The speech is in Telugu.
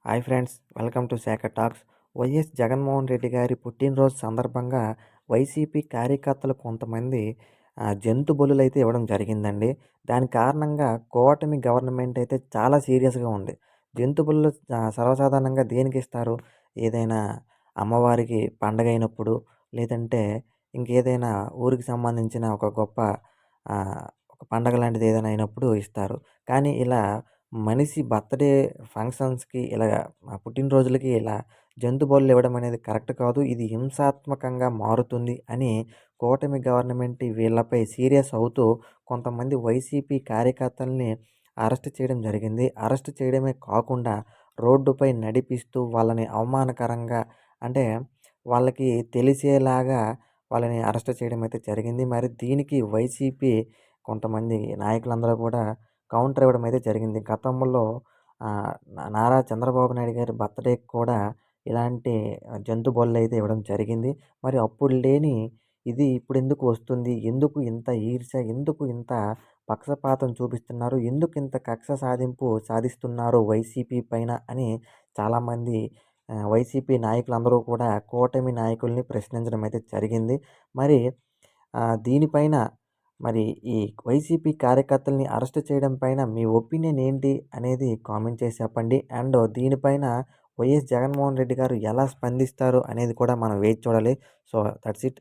Hi friends, welcome to Shekhar talks. YS Jaganmohan Reddy గారి పుట్టినరోజు సందర్భంగా వైసీపీ కార్యకర్తలు కొంతమంది జంతు బలులైతే ఇవ్వడం జరిగిందండి. దాని కారణంగా కూటమి గవర్నమెంట్ అయితే చాలా సీరియస్‌గా ఉంది. జంతు బలులు సర్వసాధారణంగా దేనికిస్తారు? ఏదైనా అమ్మవారికి పండగైనప్పుడు, లేదంటే ఇంకేదైనా ఊరికి సంబంధించిన ఒక గొప్ప ఒక పండగ లాంటిది ఏదైనా అయినప్పుడు ఇస్తారు. కానీ ఇలా మనిషి బర్త్‌డే ఫంక్షన్స్‌కి ఇలాగ పుట్టినరోజులకి ఇలా జంతు బలులు ఇవ్వడం అనేది కరెక్ట్ కాదు. ఇది హింసాత్మకంగా మారుతుంది అని కూటమి గవర్నమెంట్ వీళ్ళపై సీరియస్ అవుతూ కొంతమంది వైసీపీ కార్యకర్తల్ని అరెస్ట్ చేయడం జరిగింది. అరెస్ట్ చేయడమే కాకుండా రోడ్డుపై నడిపిస్తూ వాళ్ళని అవమానకరంగా, అంటే వాళ్ళకి తెలిసేలాగా వాళ్ళని అరెస్ట్ చేయడం అయితే జరిగింది. మరి దీనికి వైసీపీ కొంతమంది నాయకులందరూ కూడా కౌంటర్ ఇవ్వడం అయితే జరిగింది. గతంలో నారా చంద్రబాబు నాయుడు గారి బర్త్‌డేకి కూడా ఇలాంటి జంతు బలులైతే ఇవ్వడం జరిగింది. మరి అప్పుడు లేని ఇది ఇప్పుడెందుకు వస్తుంది? ఎందుకు ఇంత ఈర్ష్య? ఎందుకు ఇంత పక్షపాతం చూపిస్తున్నారు? ఎందుకు ఇంత కక్ష సాధింపు సాధిస్తున్నారు వైసీపీ పైన అని చాలామంది వైసీపీ నాయకులందరూ కూడా కూటమి నాయకుల్ని ప్రశ్నించడం అయితే జరిగింది. మరి దీనిపైన మరి ఈ వైసీపీ కార్యకర్తల్ని అరెస్ట్ చేయడం పైన మీ ఒపీనియన్ ఏంటి అనేది కామెంట్ చేసి చెప్పండి. అండ్ దీనిపైన వైఎస్ జగన్మోహన్ రెడ్డి గారు ఎలా స్పందిస్తారు అనేది కూడా మనం వేచి చూడాలి. So that's it.